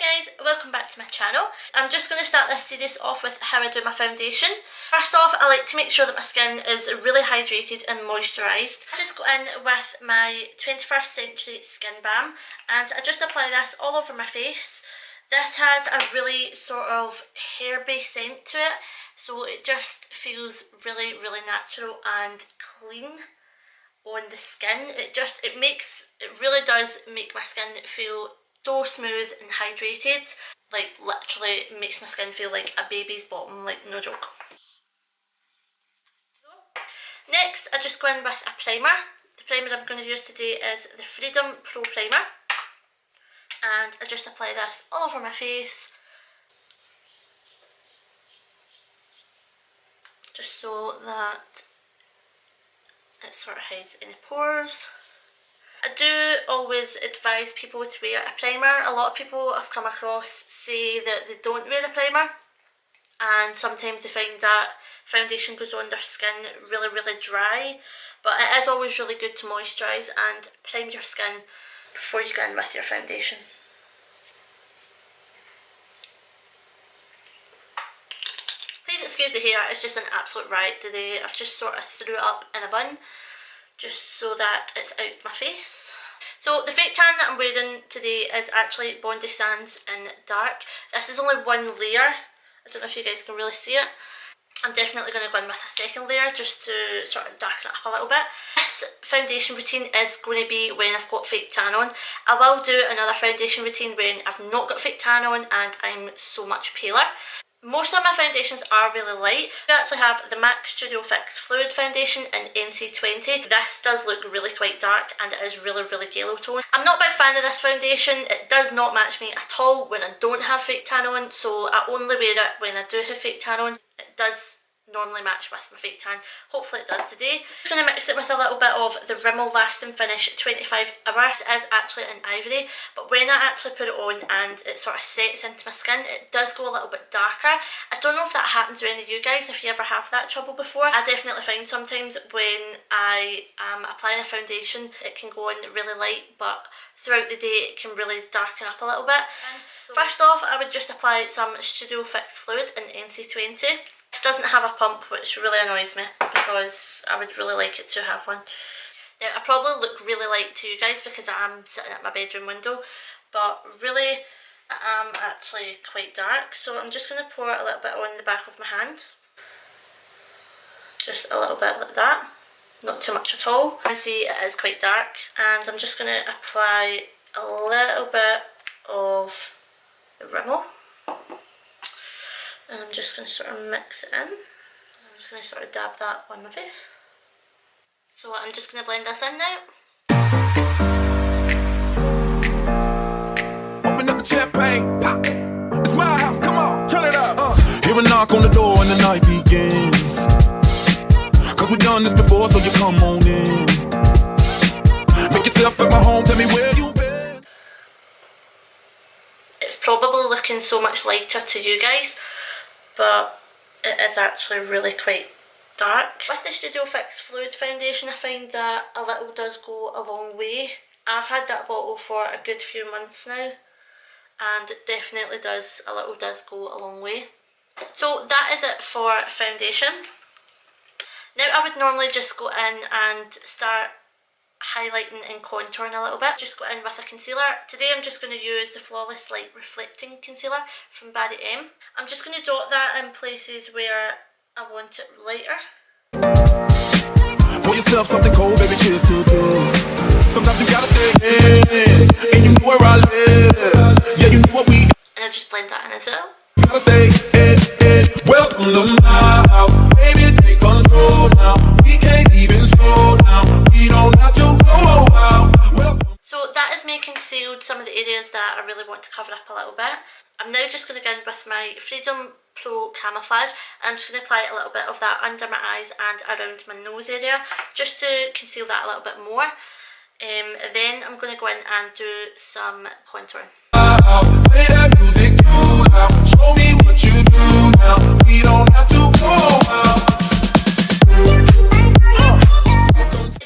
Guys, welcome back to my channel. I'm just going to start this series off with how I do my foundation. First off, I like to make sure that my skin is really hydrated and moisturised. I just go in with my 21st Century Skin Balm and I just apply this all over my face. This has a really sort of hair-based scent to it, so it just feels really natural and clean on the skin. It really does make my skin feel so smooth and hydrated. Like literally makes my skin feel like a baby's bottom, like no joke. Next I just go in with a primer. The primer I'm going to use today is the Freedom Pro Primer, and I just apply this all over my face, just so that it sort of hides any pores. I do always advise people to wear a primer. A lot of people I've come across say that they don't wear a primer, and sometimes they find that foundation goes on their skin really dry, but it is always really good to moisturise and prime your skin before you go in with your foundation. Please excuse the hair, it's just an absolute riot today. I've just sort of threw it up in a bun just so that it's out my face. So the fake tan that I'm wearing today is actually Bondi Sands in Dark. This is only one layer. I don't know if you guys can really see it. I'm definitely going to go in with a second layer just to sort of darken it up a little bit. This foundation routine is going to be when I've got fake tan on. I will do another foundation routine when I've not got fake tan on and I'm so much paler. Most of my foundations are really light. I actually have the MAC Studio Fix Fluid Foundation in NC20. This does look really quite dark and it is really yellow tone. I'm not a big fan of this foundation. It does not match me at all when I don't have fake tan on, so I only wear it when I do have fake tan on. It does normally match with my fake tan. Hopefully it does today. I'm just going to mix it with a little bit of the Rimmel Lasting Finish 25 Hours. It is actually an ivory, but when I actually put it on and it sort of sets into my skin, it does go a little bit darker. I don't know if that happens to any of you guys, if you ever have that trouble before. I definitely find sometimes when I am applying a foundation, it can go on really light, but throughout the day it can really darken up a little bit. First off, I would just apply some Studio Fix Fluid in NC20. This doesn't have a pump, which really annoys me because I would really like it to have one. Now I probably look really light to you guys because I am sitting at my bedroom window, but really I am actually quite dark, so I'm just going to pour a little bit on the back of my hand. Just a little bit like that, not too much at all. You can see it is quite dark, and I'm just going to apply a little bit of the Rimmel. And I'm just going to sort of mix it in. I'm just going to sort of dab that on my face. So I'm just going to blend this in now. Open up the champagne, pop. It's my house, come on, turn it up. Hear a knock on the door and the night begins. Cause we've done this before, so you come on in. Make yourself at my home, tell me where you been. It's probably looking so much lighter to you guys, but it is actually really quite dark. With the Studio Fix Fluid Foundation, I find that a little does go a long way. I've had that bottle for a good few months now, and it definitely does, a little does go a long way. So that is it for foundation. Now I would normally just go in and start highlighting and contouring a little bit. Just go in with a concealer. Today I'm just going to use the Flawless Light Reflecting Concealer from Barry M. I'm just going to dot that in places where I want it lighter. Pour yourself something cold, baby, cheers to this. Sometimes you gotta stay in, and you know where I live. Yeah, you know what we. And I'll just blend that in as well. Gotta stay in. Welcome to my house, baby, take control now. We can't even slow down. We don't have to go out. So that is me concealed some of the areas that I really want to cover up a little bit. I'm now just going to go in with my Freedom Pro Camouflage, and I'm just going to apply a little bit of that under my eyes and around my nose area just to conceal that a little bit more. Then I'm going to go in and do some contouring. Play that music too loud. Show me what you do now. We don't have to go out.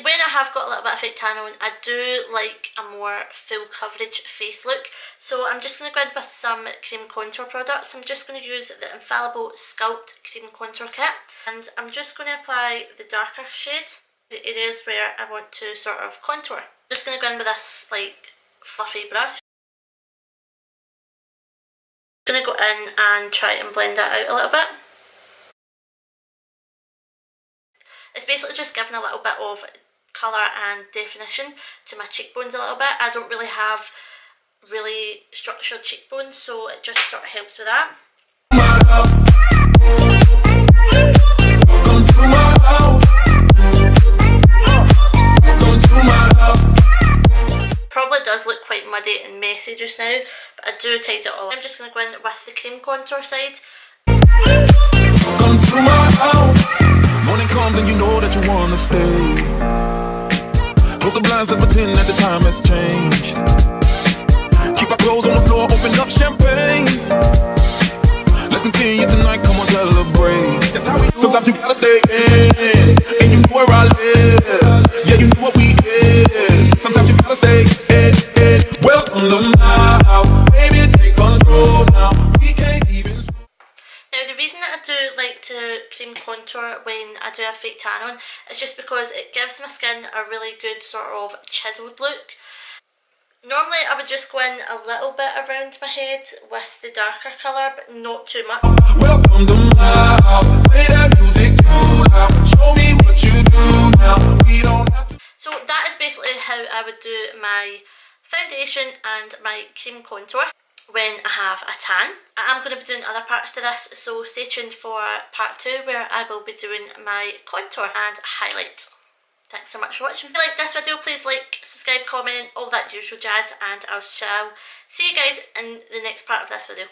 When I have got a little bit of fake tan on, I do like a more full coverage face look, so I'm I'm just going to go in with some cream contour products. I'm just going to use the Infallible Sculpt Cream Contour Kit, and I'm just going to apply the darker shade, the areas where I want to sort of contour. I'm just going to go in with this like fluffy brush. I'm going to go in and try and blend that out a little bit. It's basically just giving a little bit of colour and definition to my cheekbones a little bit. I don't really have really structured cheekbones, so it just sort of helps with that. Probably does look quite muddy and messy just now, but I do tidy it all up. I'm just going to go in with the cream contour side. Come to my house. Morning comes and you know that you wanna stay. Close the blinds, let's pretend that the time has changed. Keep our clothes on the floor, open up champagne. Let's continue tonight, come on celebrate. That's how we do. Sometimes you gotta stay in, and you know where I live. Yeah, you know what we is. Sometimes you gotta stay in. Welcome to my house, baby, take control now. We can't even. Now the reason that I do like to cream contour when I do a fake tan on is just because it gives my skin a really good sort of chiseled look. Normally I would just go in a little bit around my head with the darker colour, but not too much. Welcome to my house, play that music too loud. Show me what you do now. We don't have to. So that is basically how I would do my foundation and my cream contour when I have a tan. I am going to be doing other parts to this, so stay tuned for part 2 where I will be doing my contour and highlight. Thanks so much for watching. If you like this video, please like, subscribe, comment, all that usual jazz, and I shall see you guys in the next part of this video.